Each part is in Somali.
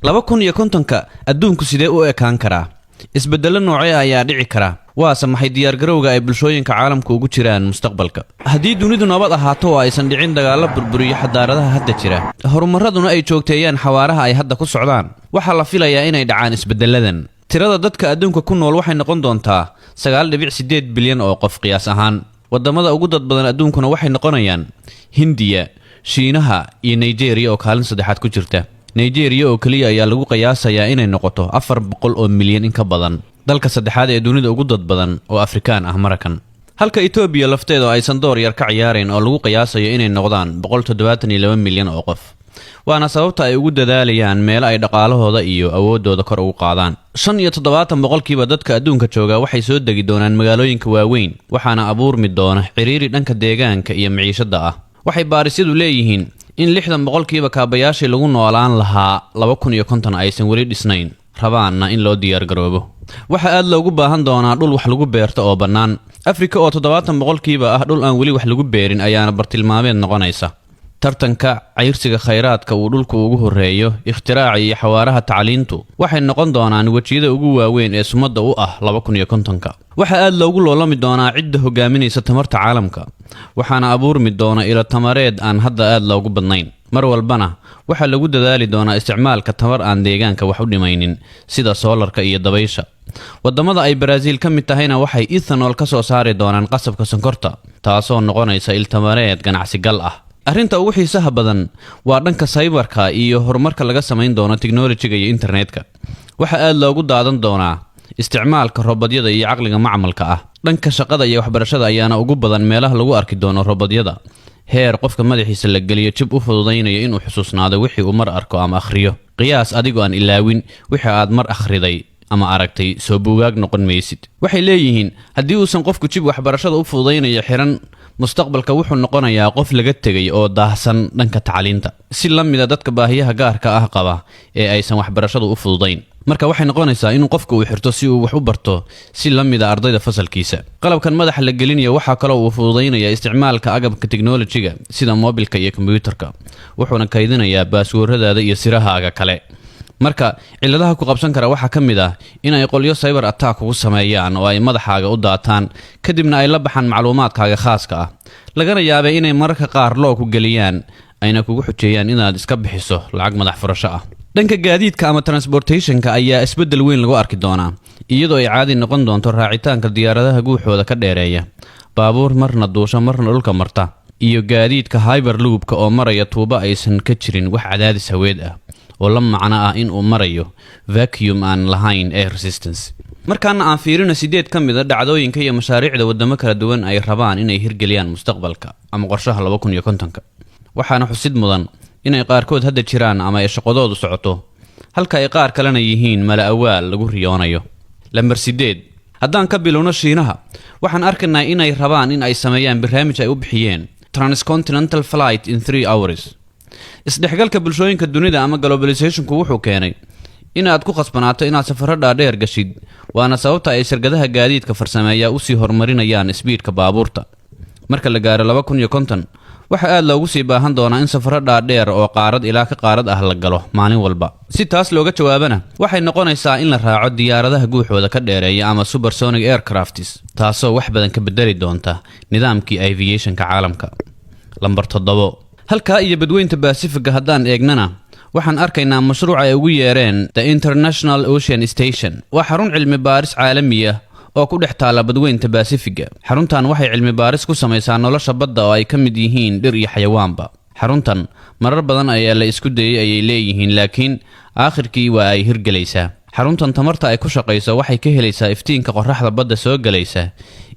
2050 adduunku sidee u ekaan karaa isbeddello noocee ayaa dhici kara waa samaxay diyaar garowga ay bulshooyinka caalamku ugu jiraan mustaqbalka haddii dunidu nabad ahaato oo aysan dhicin dagaalo burburiyo xadaaradaha hadda jira horumaraduna ay joogteeyaan xawaaraha ay hadda ku socdaan waxa la filayaa inay dhacaan isbeddeladan tirada dadka adduunka ku nool waxay noqon doontaa 9.8 bilyan oo qof qiyaas ahaan wadamada ugu dad badan adduunkuna waxay noqonayaan Hindiya Shiinaha iyo Nigeria oo kaalin saddexaad ku jirta Nigeria oo kaliya ayaa lagu qiyaasayaa inay noqoto 400 oo milyan in ka badan dalka saddexaad ee dunida ugu dad badan oo Afrikaan ah Mareykan halka Ethiopia lafteedu aysan door yar ka ciyaareen oo lagu qiyaasayo inay noqdaan 172 milyan oo qof waana sababta ay ugu dadaalayaan meel ay dhaqaalahooda iyo awoodooda kor ugu qaadaan 75% dadka adduunka jooga waxay soo degi doonaan magaalooyinka waaweyn waxaana abuurmi doona xiriiri dhanka deegaanka iyo maciishada ah waxay baarisyadu leeyihiin in 60% kaabayaashii lagu noolaan lahaa 2050 aysan weli dhisnayn rabaanna in loo diyaar garoobo waxa aad loogu baahan doonaa dhul wax lagu beerto oo bannaan Afrika oo 70% ah dhul aan weli wax lagu beerin ayaana bartilmaameed noqonaysa tartanka cayrsiga khayraadka uu dhulku ugu horeeyo ikhtiraacii iyo xawaaraha tacliintu waxay noqon doonaan wajiyada ugu waaweyn ee sumadda u ah 2050 waxa aad loogu loolami doonaa cidda hogaaminaysa tamarta caalamka waxaana abuurmi doona ilo tamareed aan hadda aad loogu badnayn mar walbana waxa lagu dadaali doonaa isticmaalka tamar aan deegaanka wax u dhimaynin sida soolarka iyo dabaysha wadamada ay Brazil ka mid tahayna waxay ethanol ka soo saari doonaan qasabka sonkorta taasoo noqonaysa il tamareed ganacsi gal ah arrinta ugu xiisaha badan waa dhanka cyberka iyo horumarka laga samayn doono technology-ga iyo internetka waxa aad loogu daadan doonaa isticmaalka robotyada iyo caqliga macmalka ah dhanka shaqada iyo waxbarashada ayaana ugu badan meelaha lagu arki doono robotyada heer qofka madaxiisa la geliyo chip u fududeynayo inuu xusuusnaado wixii uu mar arko ama akhriyo qiyaas adigoo aan ilaawin wixii aad mar akhriday ama aragtay soo buugaag noqon maysid waxay leeyihiin haddii uusan qofku chip waxbarashada u fududeynayo xiran mustaqbalka wuxuu noqonayaa qof laga tegay oo daahsan dhanka tacliinta si la mid ah dadka baahiyaha gaarka ah qaba ee aysan waxbarashadu u fududeyn marka waxay noqonaysaa inuu qofku uu xirto si uu wax u barto si la mid ah ardayda fasalkiisa qalabkan madaxa la gelinayo waxa kale oo uu fududeynayaa isticmaalka agabka technology-ga sida mobilka iyo kombiyuutarka wuxuuna kaydinayaa baaswooradaada iyo sirahaaga kale marka ciladaha ku qabsan kara waxa ka mid ah in ay qolyo cyber attack ugu sameeyaan oo ay madaxaaga u daataan kadibna ay la baxaan macluumaadkaaga khaaska ah lagana yaabay inay mararka qaar loo ku galiyaan ayna kugu xujeeyaan inaad iska bixiso lacag madax furasho ah dhanka gaadiidka ama transportation-ka ayaa isbeddel weyn lagu arki doonaa iyadoo ay caadi noqon doonto raacitaanka diyaaradaha guuxooda ka dheereeya baabuur marna duusha marna dhulka marta iyo gaadiidka hyperloop-ka oo maraya tuubo aysan ka jirin wax cadaadis haweed ah oo la macno ah in uu marayo vacuum aan lahayn air resistance markaana aan fiirino 8 ka mid ah dhacdooyinka iyo mashaariicda wadamo kala duwan ay rabaan inay hirgeliyaan mustaqbalka ama qorshaha 2050 waxaana xusid mudan inay qaarkood hadda jiraan ama ay shaqadoodu socoto halka ay qaar kalena yihiin mala awaal lagu riyoonayo lambar 8 haddaan ka bilowno Shiinaha waxaan arkaynaa inay rabaan in ay sameeyaan barnaamij ay u bixiyeen transcontinental flight in 3 hours isdhexgalka bulshooyinka dunida ama globalization-ku wuxuu keenay inaad ku khasbanaato inaad safarro dhaadheer gashid waana sababta ay shirkadaha gaadiidka farsameeya u sii horumarinayaan speedka baabuurta marka la gaaro 2050 waxa aad loogu sii baahan doonaa in safarro dhaadheer oo qaarad ilaa ka qaarad ah la galo maalin walba si taas looga jawaabana waxay noqonaysaa in la raaco diyaaradaha guuxooda ka dheereeya ama supersonic aircrafts taasoo wax badan ka bedeli doonta nidaamkii aviation-ka caalamka lambar 7 halka iyo badweynta Pacific haddaan eegnana waxaan arkaynaa mashruuc ay ugu yeereen The International Ocean Station waa xarun cilmi baaris caalami ah oo ku dhex taala badweynta Pacific xaruntan waxay cilmi baaris ku samaysaa nolosha badda oo ay ka mid yihiin dhir iyo xayawaanba xaruntan marar badan ayaa la isku dayay ayay leeyihiin laakiin aakhirkii waa ay hirgelaysaa xaruntan tamarta ay ku shaqeyso waxay ka helaysaa iftiinka qorraxda badda soo galaysa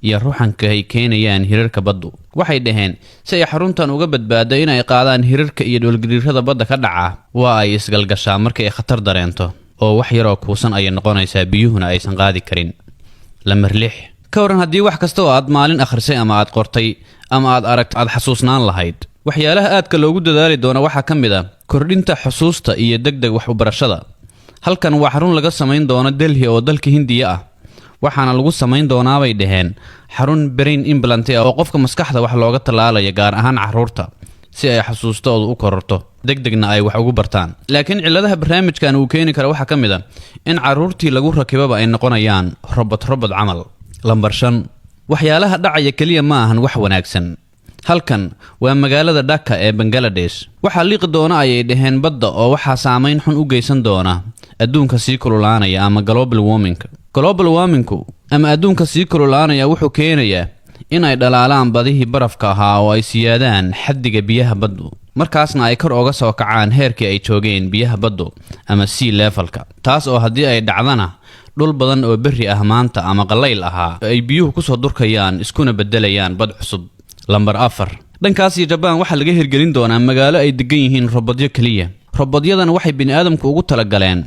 iyo ruuxanka ay keenayaan hirarka baddu waxay dhaheen si ay xaruntan uga badbaado in ay qaadaan hirarka iyo dhulgariirada badda ka dhaca waa ay isgalgashaa markay khatar dareento oo wax yaroo kuusan ay noqonaysaa biyuhuna aysan qaadi karin lambar 6 ka waran haddii wax kasta oo aad maalin akhrisay ama aad qortay ama aad aragto aad xasuusnaan lahayd waxyaalaha aadka loogu dadaali doono waxaa ka mid ah kordhinta xusuusta iyo degdeg wax u barashada halkan waa xarun laga samayn doono Delhi oo dalka Hindiya ah waxaana lagu samayn doonaa bay dhaheen xarun brain implant oo qofka maskaxda wax looga talaalayo gaar ahaan carruurta si ay xasuustoodu u kororto degdegna ay wax ugu bartaan. laakiin ciladaha barnaamijkan uu keeni karo waxa ka mid ah in carruurtii lagu rakibaba ay noqonayaan robot camal. lambar 5 waxyaalaha dhacaya kaliya ma ahan wax wanaagsan. halkan waa magaalada Dhaka ee Bangladesh. waxa liiq doona ayay dhaheen badda oo waxa saameyn xun u geysan doona adduunka sii kululaanaya ama global warming. global warming-ku ama adduunka sii kululaanaya wuxuu keenayaa in ay dhalaalaan badihii barafka ahaa oo ay siyaadaan xaddiga biyaha baddu, markaasna ay kor uga soo kacaan heerkii ay joogeen biyaha baddu ama sea level-ka. taas oo haddii ay dhacdana dhul badan oo berri ah maanta ama qalayl ahaa ay biyuhu ku soo durkayaan iskuna bedelayaan bad cusub. lambar 4 dhankaasi Japan waxa laga hirgelin doonaa magaalo ay degan yihiin robotyo kaliya. robotyadana waxay bini'aadamku ugu talagaleen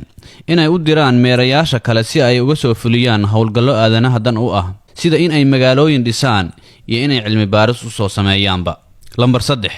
inay u diraan meerayaasha kale si ay uga soo fuliyaan howlgallo aadanaha dan u ah, sida in ay magaalooyin dhisaan iyo inay cilmi baaris u soo sameeyaanba. lambar 3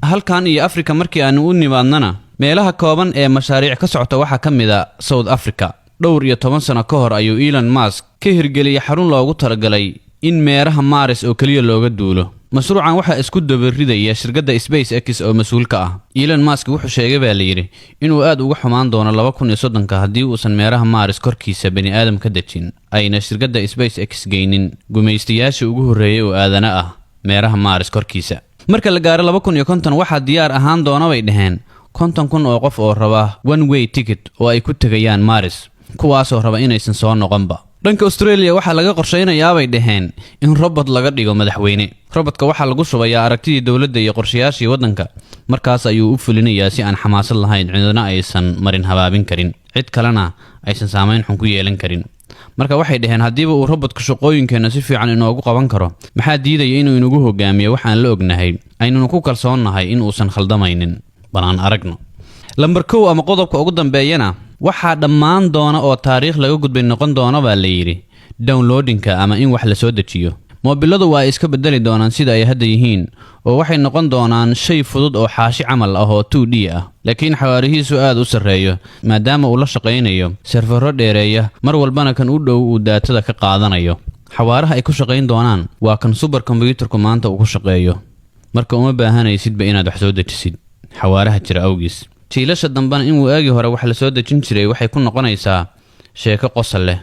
halkan iyo Afrika markii aanu u nimaadnana meelaha kooban ee mashaariic ka socota waxa ka mid ah South Africa. dhowr iyo 10 sano ka hor ayuu Elon Musk ka hirgeliyay xarun loogu talagalay in meeraha Mars oo kaliya looga duulo. mashruucan waxa isku dabaridaya shirkadda SpaceX oo mas'uulka ah. Elon Musk wuxuu sheegay baa la yiri inuu aad uga xumaan doono 2030 haddii uusan meeraha Mars korkiisa bani'aadam ka dejin, ayna shirkadda SpaceX geynin gumaystayaasha ugu horeeyay oo aadana ah meeraha Mars korkiisa. marka la gaaro 2050 waxa diyaar ahaan doona bay dhaheen 50,000 oo qof oo raba one way ticket oo ay ku tagayaan Mars, kuwaas oo raba inaysan soo noqonba. dhanka Australia waxa laga qorsheynayaa bay dhaheen in robot laga dhigo madaxweyne. robotka waxa lagu shubayaa aragtidii dawladda iyo qorshayaashii waddanka, markaas ayuu u fulinayaa si aan xamaasad lahayn, cidna aysan marin habaabin karin, cid kalena aysan saameyn xun ku yeelan karin. marka waxay dhaheen haddiiba uu robotku shaqooyinkeena si fiican inoogu qaban karo, maxaa diidaya inuu inagu hogaamiyo waxaan la ognahay, aynuna ku kalsoonnahay in uusan khaldamaynin. balaan aragno. lambar 1 ama qodobka ugu dambeeyana waxaa dhammaan doona oo taariikh laga gudbay noqon doona baa la yiri downloadingka ama in wax la soo dejiyo. moobiladu waa iska bedeli doonaan sida ay hadda yihiin oo waxay noqon doonaan shay fudud oo xaashi camal ah oo 2D ah, laakiin xawaarihiisu aad u sareeyo maadaama uu la shaqeynayo serverro dheereeya mar walbana kan u dhow uu daatada ka qaadanayo. xawaaraha ay ku shaqeyn doonaan waa kan super computerku maanta uu ku shaqeeyo, marka uma baahanaysidba inaad wax soo dejisid xawaaraha jira awgiis. jiilasha dambana in waagi hore wax la soo dejin jiray waxay ku noqonaysaa sheeko qosol leh.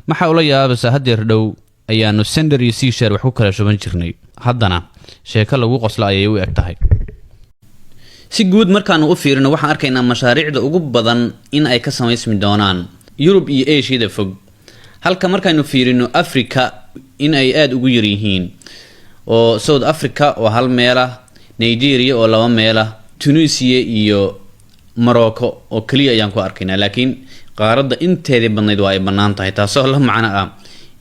maxaa ula yaabaysaa hadeer dhow ayaanu sender iyo C-share wax ku kala shuban jirnay, haddana sheeko lagu qosla ayay u eg tahay. si guud markaanu u fiirino waxaan arkaynaa mashaariicda ugu badan in ay ka samaysmi doonaan Yurub iyo Asia fog, halka markaanu fiirino Afrika in ay aad ugu yar yihiin, oo South Africa oo hal meel ah, Nigeria oo 2 meel ah, Tunisia iyo Morocco oo kaliya ayaan ku arkaynaa. laakiin qaaradda inteedii badnayd waa ay bannaan tahay, taasoo la macno ah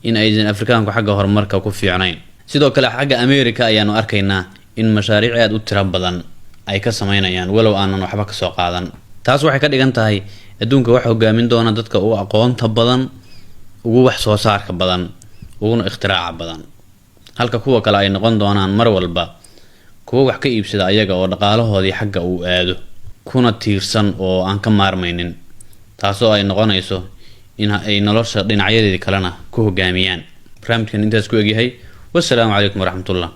in aysan Afrikaanku xagga horumarka ku fiicnayn. sidoo kale xagga America ayaanu arkaynaa in mashaariic aad u tiro badan ay ka sameynayaan walow aanan waxba ka soo qaadan. taas waxay ka dhigan tahay adduunka waxa hogaamin doona dadka ugu aqoonta badan, ugu wax soo saarka badan, ugu ikhtiraacka badan, halka kuwa kale ay noqon doonaan mar walba kuwa wax ka iibsada ayaga oo dhaqaalahoodii xagga uu aado, kuna tiirsan oo aan ka maarmaynin, taasoo ay noqonayso in ay nolosha dhinacyadeedii kalena ku hogaamiyaan. barnaamijkan intaas ku egyahay. wassalaamu calaykum waraxmatullah.